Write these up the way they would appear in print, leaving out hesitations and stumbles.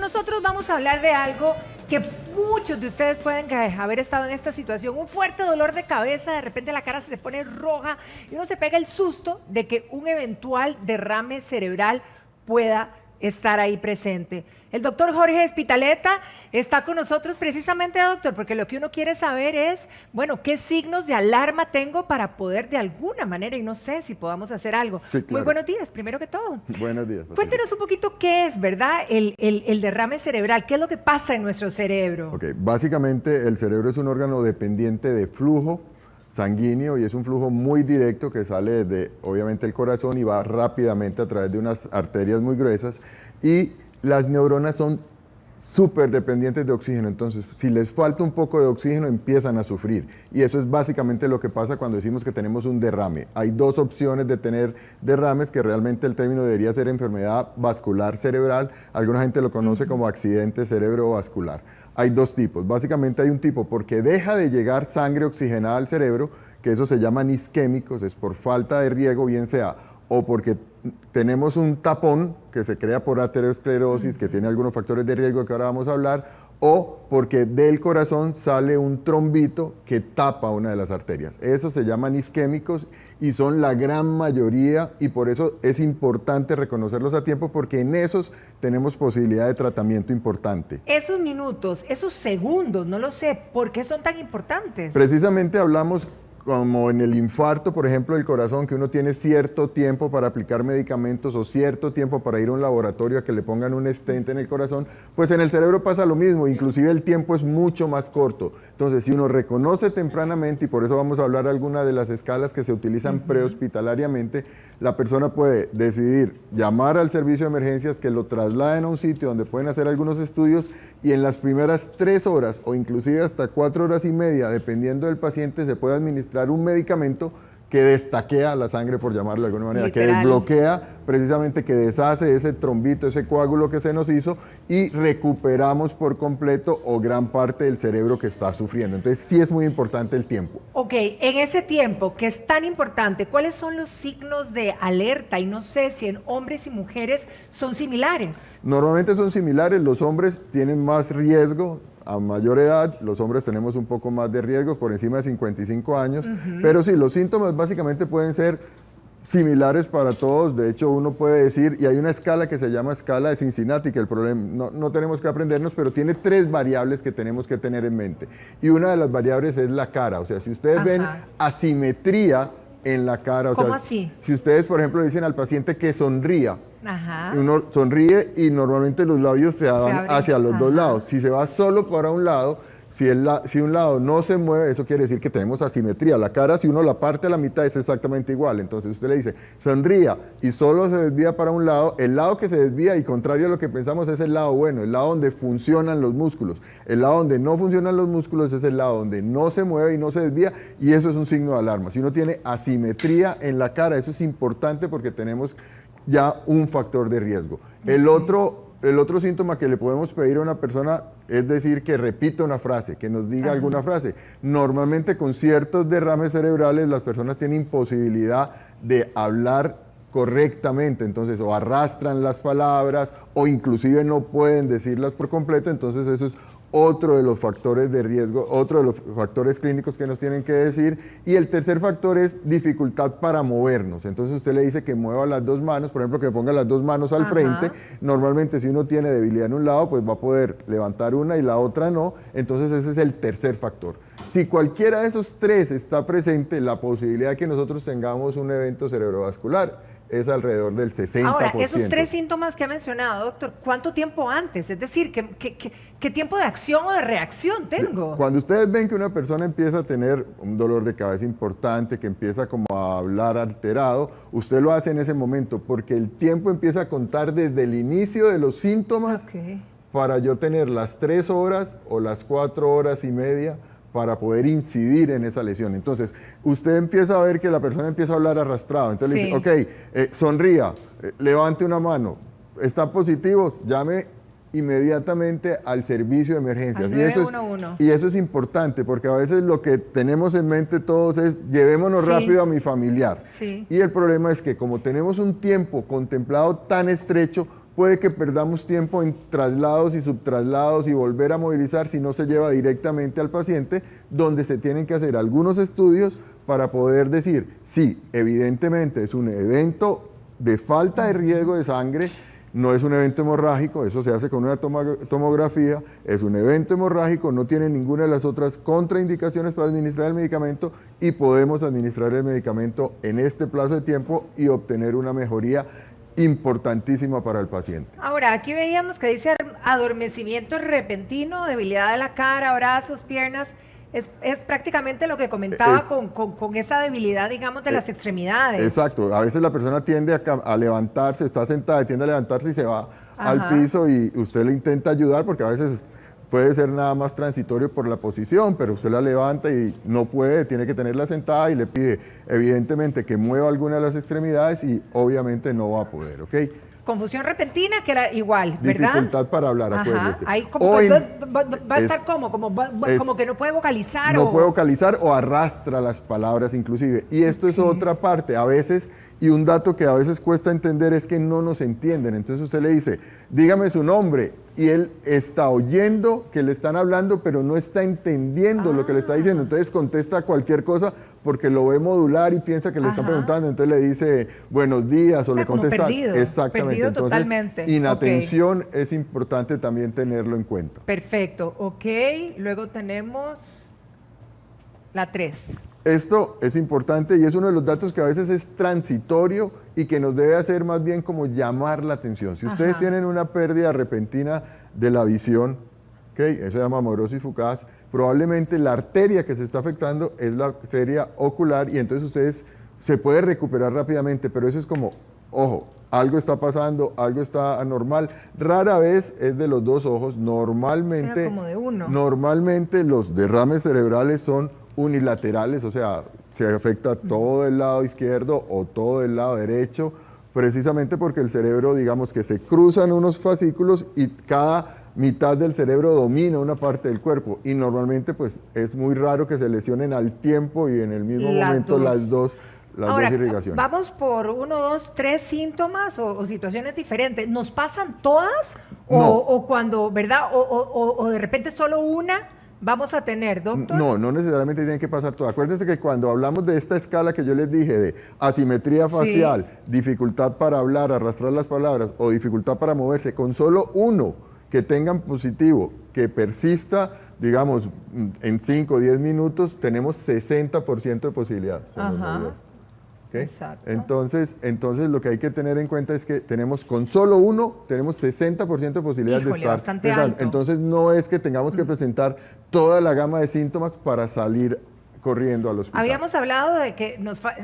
nosotros vamos a hablar de algo que muchos de ustedes pueden haber estado en esta situación, un fuerte dolor de cabeza, de repente la cara se te pone roja y uno se pega el susto de que un eventual derrame cerebral pueda estar ahí presente. El doctor Jorge Espitaleta está con nosotros precisamente, doctor, porque lo que uno quiere saber es, bueno, ¿qué signos de alarma tengo para poder de alguna manera, y no sé si podamos hacer algo? Sí, claro. Muy buenos días, primero que todo. Buenos días. Patricia. Cuéntenos un poquito qué es, ¿verdad? El derrame cerebral, ¿qué es lo que pasa en nuestro cerebro? Ok, básicamente el cerebro es un órgano dependiente de flujo sanguíneo y es un flujo muy directo que sale desde, obviamente, el corazón y va rápidamente a través de unas arterias muy gruesas, y las neuronas son súper dependientes de oxígeno. Entonces, si les falta un poco de oxígeno, empiezan a sufrir. Y eso es básicamente lo que pasa cuando decimos que tenemos un derrame. Hay dos opciones de tener derrames, que realmente el término debería ser enfermedad vascular cerebral. Alguna gente lo conoce como accidente cerebrovascular. Hay dos tipos. Básicamente hay un tipo porque deja de llegar sangre oxigenada al cerebro, que eso se llaman isquémicos, es por falta de riego, bien sea o porque tenemos un tapón que se crea por aterosclerosis, que tiene algunos factores de riesgo que ahora vamos a hablar, o porque del corazón sale un trombito que tapa una de las arterias. Esos se llaman isquémicos y son la gran mayoría, y por eso es importante reconocerlos a tiempo, porque en esos tenemos posibilidad de tratamiento importante. Esos minutos, esos segundos, no lo sé, ¿por qué son tan importantes? Precisamente hablamos como en el infarto, por ejemplo, del corazón, que uno tiene cierto tiempo para aplicar medicamentos o cierto tiempo para ir a un laboratorio a que le pongan un stent en el corazón, pues en el cerebro pasa lo mismo, inclusive el tiempo es mucho más corto. Entonces, si uno reconoce tempranamente, y por eso vamos a hablar algunas de las escalas que se utilizan prehospitalariamente, la persona puede decidir llamar al servicio de emergencias, que lo trasladen a un sitio donde pueden hacer algunos estudios, y en las primeras 3 horas o inclusive hasta 4 horas y media, dependiendo del paciente, se puede administrar un medicamento que destaquea la sangre, por llamarlo de alguna manera, Literal. que desbloquea, precisamente que deshace ese trombito, ese coágulo que se nos hizo, y recuperamos por completo o gran parte del cerebro que está sufriendo. Entonces sí es muy importante el tiempo. Ok, en ese tiempo que es tan importante, ¿cuáles son los signos de alerta? Y no sé si en hombres y mujeres son similares. Normalmente son similares, los hombres tienen más riesgo. A mayor edad, los hombres tenemos un poco más de riesgo, por encima de 55 años, pero sí, los síntomas básicamente pueden ser similares para todos. De hecho, uno puede decir, y hay una escala que se llama escala de Cincinnati, que el problema, no tenemos que aprendernos, pero tiene 3 variables que tenemos que tener en mente. Y una de las variables es la cara, o sea, si ustedes ven asimetría en la cara, o ¿Cómo sea, así? Si ustedes, por ejemplo, dicen al paciente que sonría, Ajá. uno sonríe y normalmente los labios se van abren. hacia los dos lados. Si se va solo para un lado, si un lado no se mueve, eso quiere decir que tenemos asimetría. La cara, si uno la parte a la mitad, es exactamente igual. Entonces usted le dice, sonría, y solo se desvía para un lado. El lado que se desvía, y contrario a lo que pensamos, es el lado bueno, el lado donde funcionan los músculos. El lado donde no funcionan los músculos es el lado donde no se mueve y no se desvía, y eso es un signo de alarma. Si uno tiene asimetría en la cara, eso es importante porque tenemos ya un factor de riesgo. El otro síntoma que le podemos pedir a una persona es decir que repita una frase, que nos diga alguna frase. Normalmente con ciertos derrames cerebrales las personas tienen imposibilidad de hablar correctamente, entonces o arrastran las palabras o inclusive no pueden decirlas por completo. Entonces eso es otro de los factores de riesgo, otro de los factores clínicos que nos tienen que decir. Y el tercer factor es dificultad para movernos. Entonces usted le dice que mueva las 2 manos, por ejemplo, que ponga las 2 manos al frente. Normalmente si uno tiene debilidad en un lado, pues va a poder levantar una y la otra no. Entonces ese es el tercer factor. Si cualquiera de esos 3 está presente, la posibilidad de que nosotros tengamos un evento cerebrovascular es alrededor del 60%. Ahora, esos 3 síntomas que ha mencionado, doctor, ¿cuánto tiempo antes? Es decir, ¿qué tiempo de acción o de reacción tengo? Cuando ustedes ven que una persona empieza a tener un dolor de cabeza importante, que empieza como a hablar alterado, usted lo hace en ese momento, porque el tiempo empieza a contar desde el inicio de los síntomas para yo tener las 3 horas o las 4 horas y media para poder incidir en esa lesión. Entonces, usted empieza a ver que la persona empieza a hablar arrastrado. Entonces le dice, ok, sonría, levante una mano, ¿están positivos? Llame inmediatamente al servicio de emergencias. Al 911. Y eso es importante, porque a veces lo que tenemos en mente todos es, llevémonos rápido a mi familiar. Y el problema es que como tenemos un tiempo contemplado tan estrecho, puede que perdamos tiempo en traslados y subtraslados y volver a movilizar si no se lleva directamente al paciente, donde se tienen que hacer algunos estudios para poder decir, sí, evidentemente es un evento de falta de riego de sangre, no es un evento hemorrágico, eso se hace con una tomografía, es un evento hemorrágico, no tiene ninguna de las otras contraindicaciones para administrar el medicamento y podemos administrar el medicamento en este plazo de tiempo y obtener una mejoría importantísima para el paciente. Ahora, aquí veíamos que dice adormecimiento repentino, debilidad de la cara, brazos, piernas. Es prácticamente lo que comentaba con esa debilidad, digamos, de las extremidades. Exacto. A veces la persona tiende a levantarse, está sentada, tiende a levantarse y se va al piso y usted le intenta ayudar porque a veces puede ser nada más transitorio por la posición, pero usted la levanta y no puede, tiene que tenerla sentada y le pide evidentemente que mueva alguna de las extremidades y obviamente no va a poder, ¿ok? Confusión repentina, que era igual, ¿verdad? Dificultad para hablar, acuérdese. Ahí como va a estar como que no puede vocalizar. No puede vocalizar o arrastra las palabras inclusive. Y esto es otra parte, a veces, y un dato que a veces cuesta entender es que no nos entienden. Entonces usted le dice, dígame su nombre, y él está oyendo que le están hablando, pero no está entendiendo lo que le está diciendo. Entonces contesta cualquier cosa porque lo ve modular y piensa que le están preguntando. Entonces le dice buenos días o le contesta. Perdido, exactamente. Perdido entonces, totalmente. Inatención es importante también tenerlo en cuenta. Perfecto, ok. Luego tenemos la 3. Esto es importante y es uno de los datos que a veces es transitorio y que nos debe hacer más bien como llamar la atención. Si ustedes tienen una pérdida repentina de la visión, ¿okay? Eso se llama amaurosis fugaz, probablemente la arteria que se está afectando es la arteria ocular y entonces ustedes se puede recuperar rápidamente, pero eso es como, ojo, algo está pasando, algo está anormal. Rara vez es de los dos ojos, normalmente, como de uno. Normalmente los derrames cerebrales son unilaterales, o sea, se afecta todo el lado izquierdo o todo el lado derecho, precisamente porque el cerebro, digamos que se cruzan unos fascículos y cada mitad del cerebro domina una parte del cuerpo y normalmente pues es muy raro que se lesionen al tiempo y en el mismo momento las dos irrigaciones. Vamos por 1, 2, 3 síntomas o situaciones diferentes. ¿Nos pasan todas? No. O cuando, ¿verdad? O de repente solo una vamos a tener, doctor. No necesariamente tienen que pasar todas. Acuérdense que cuando hablamos de esta escala que yo les dije de asimetría facial, dificultad para hablar, arrastrar las palabras o dificultad para moverse, con solo uno que tengan positivo, que persista, digamos, en 5 o 10 minutos, tenemos 60% de posibilidades. ¿Okay? Exacto. Entonces lo que hay que tener en cuenta es que tenemos con solo uno, tenemos 60% de posibilidades de estar. Bastante alto. Entonces no es que tengamos que presentar toda la gama de síntomas para salir corriendo al hospital. Habíamos hablado de que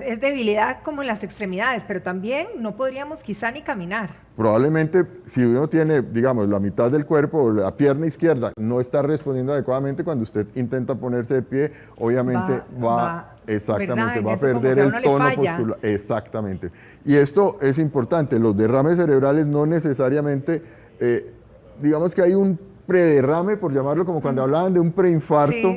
es debilidad como en las extremidades, pero también no podríamos quizá ni caminar. Probablemente si uno tiene, digamos, la mitad del cuerpo, la pierna izquierda, no está respondiendo adecuadamente, cuando usted intenta ponerse de pie, obviamente exactamente, va a perder el tono muscular. Exactamente. Y esto es importante, los derrames cerebrales no necesariamente, digamos que hay un prederrame, por llamarlo, como cuando hablaban de un preinfarto,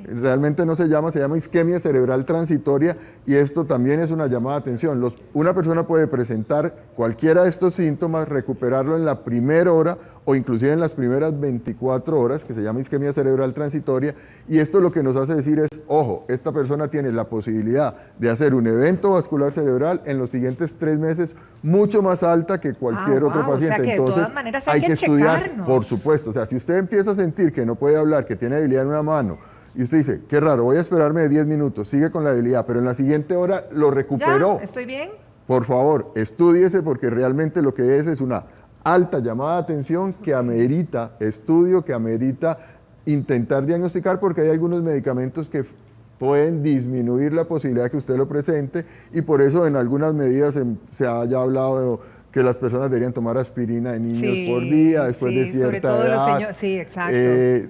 realmente no se llama isquemia cerebral transitoria y esto también es una llamada de atención. Una persona puede presentar cualquiera de estos síntomas, recuperarlo en la primera hora o inclusive en las primeras 24 horas, que se llama isquemia cerebral transitoria, y esto lo que nos hace decir es, ojo, esta persona tiene la posibilidad de hacer un evento vascular cerebral en los siguientes 3 meses mucho más alta que cualquier otro paciente. O sea que entonces de todas maneras hay que estudiar, checarnos. por supuesto. O sea, si usted empieza a sentir que no puede hablar, que tiene debilidad en una mano, y usted dice, qué raro, voy a esperarme 10 minutos, sigue con la debilidad, pero en la siguiente hora lo recuperó. ¿Ya? ¿Estoy bien? Por favor, estúdiese porque realmente lo que es una alta llamada de atención que amerita estudio, que amerita intentar diagnosticar, porque hay algunos medicamentos que pueden disminuir la posibilidad de que usted lo presente y por eso en algunas medidas se haya hablado de que las personas deberían tomar aspirina en niños por día después de cierta edad. Exacto.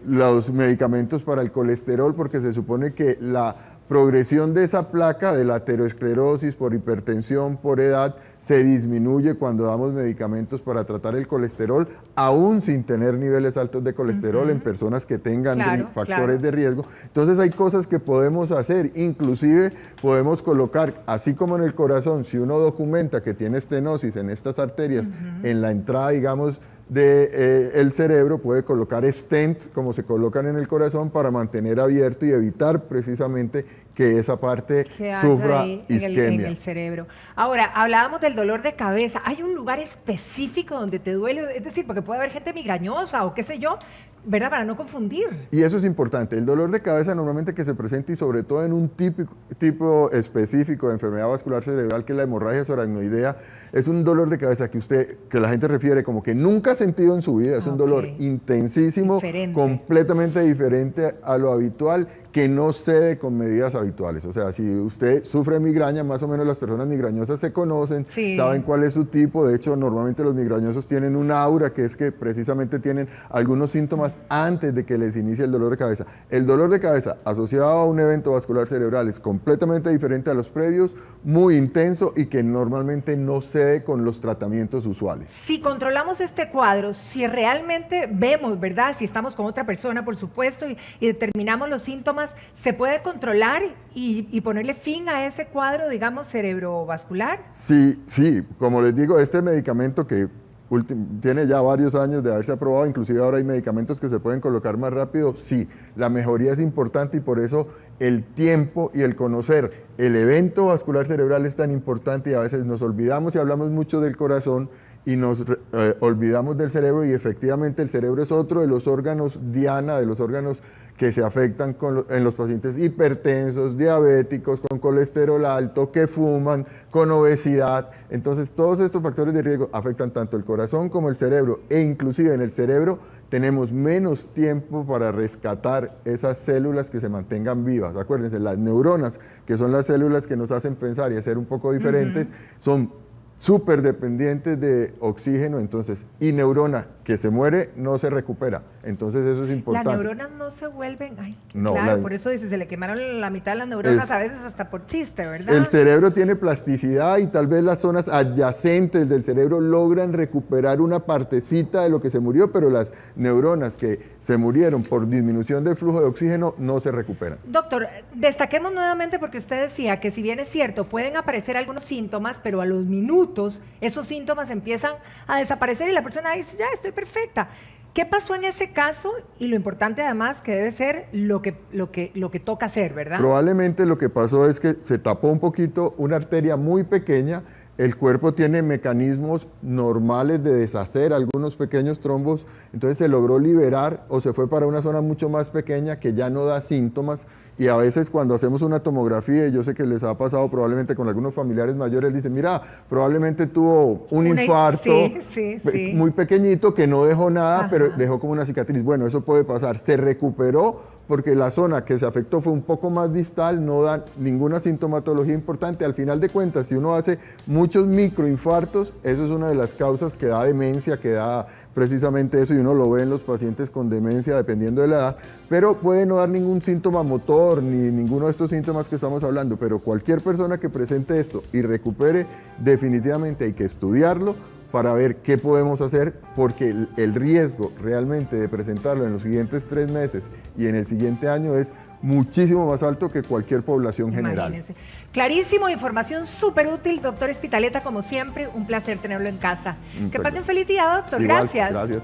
Los medicamentos para el colesterol, porque se supone que la progresión de esa placa de la aterosclerosis por hipertensión, por edad, se disminuye cuando damos medicamentos para tratar el colesterol, aún sin tener niveles altos de colesterol en personas que tengan factores de riesgo. Entonces hay cosas que podemos hacer, inclusive podemos colocar, así como en el corazón, si uno documenta que tiene estenosis en estas arterias, en la entrada, digamos, del cerebro, puede colocar stents como se colocan en el corazón para mantener abierto y evitar precisamente que esa parte sufra isquemia. En el cerebro. Ahora, hablábamos del dolor de cabeza. ¿Hay un lugar específico donde te duele? Es decir, porque puede haber gente migrañosa o qué sé yo, ¿verdad? Para no confundir. Y eso es importante. El dolor de cabeza normalmente que se presenta y sobre todo en un tipo específico de enfermedad vascular cerebral, que es la hemorragia subaracnoidea, es un dolor de cabeza que la gente refiere como que nunca ha sentido en su vida. Es un dolor intensísimo, completamente diferente a lo habitual, que no cede con medidas habituales. O sea, si usted sufre migraña, más o menos las personas migrañosas se conocen, saben cuál es su tipo. De hecho, normalmente los migrañosos tienen un aura, que es que precisamente tienen algunos síntomas antes de que les inicie el dolor de cabeza. El dolor de cabeza asociado a un evento vascular cerebral es completamente diferente a los previos, muy intenso y que normalmente no cede con los tratamientos usuales. Si controlamos este cuadro, si realmente vemos, ¿verdad? Si estamos con otra persona, por supuesto, y determinamos los síntomas, ¿se puede controlar y ponerle fin a ese cuadro, digamos, cerebrovascular? Sí, como les digo, este medicamento que tiene ya varios años de haberse aprobado, inclusive ahora hay medicamentos que se pueden colocar más rápido, sí, la mejoría es importante y por eso el tiempo y el conocer el evento vascular cerebral es tan importante y a veces nos olvidamos y hablamos mucho del corazón y nos olvidamos del cerebro y efectivamente el cerebro es otro de los órganos diana, de los órganos que se afectan en los pacientes hipertensos, diabéticos, con colesterol alto, que fuman, con obesidad. Entonces todos estos factores de riesgo afectan tanto el corazón como el cerebro e inclusive en el cerebro tenemos menos tiempo para rescatar esas células que se mantengan vivas. Acuérdense, las neuronas, que son las células que nos hacen pensar y hacer un poco diferentes, son súper dependientes de oxígeno, entonces, y neurona que se muere no se recupera, entonces eso es importante. Las neuronas no se vuelven, claro, por eso dice, se le quemaron la mitad de las neuronas a veces hasta por chiste, ¿verdad? El cerebro tiene plasticidad y tal vez las zonas adyacentes del cerebro logran recuperar una partecita de lo que se murió, pero las neuronas que se murieron por disminución del flujo de oxígeno no se recuperan. Doctor, destaquemos nuevamente porque usted decía que si bien es cierto, pueden aparecer algunos síntomas, pero a los minutos esos síntomas empiezan a desaparecer y la persona dice, ya estoy perfecta. ¿Qué pasó en ese caso? Y lo importante además que debe ser lo que toca hacer, ¿verdad? Probablemente lo que pasó es que se tapó un poquito una arteria muy pequeña. El cuerpo tiene mecanismos normales de deshacer algunos pequeños trombos, entonces se logró liberar o se fue para una zona mucho más pequeña que ya no da síntomas y a veces cuando hacemos una tomografía, y yo sé que les ha pasado probablemente con algunos familiares mayores, dicen, mira, probablemente tuvo un infarto muy pequeñito que no dejó nada, pero dejó como una cicatriz. Bueno, eso puede pasar, se recuperó porque la zona que se afectó fue un poco más distal, no da ninguna sintomatología importante. Al final de cuentas, si uno hace muchos microinfartos, eso es una de las causas que da demencia, que da precisamente eso, y uno lo ve en los pacientes con demencia dependiendo de la edad, pero puede no dar ningún síntoma motor, ni ninguno de estos síntomas que estamos hablando, pero cualquier persona que presente esto y recupere, definitivamente hay que estudiarlo, para ver qué podemos hacer, porque el riesgo realmente de presentarlo en los siguientes 3 meses y en el siguiente año es muchísimo más alto que cualquier población general. Imagínense. Clarísimo, información súper útil, doctor Espitaleta, como siempre, un placer tenerlo en casa. Que pasen feliz día, doctor. Igual, gracias. Gracias.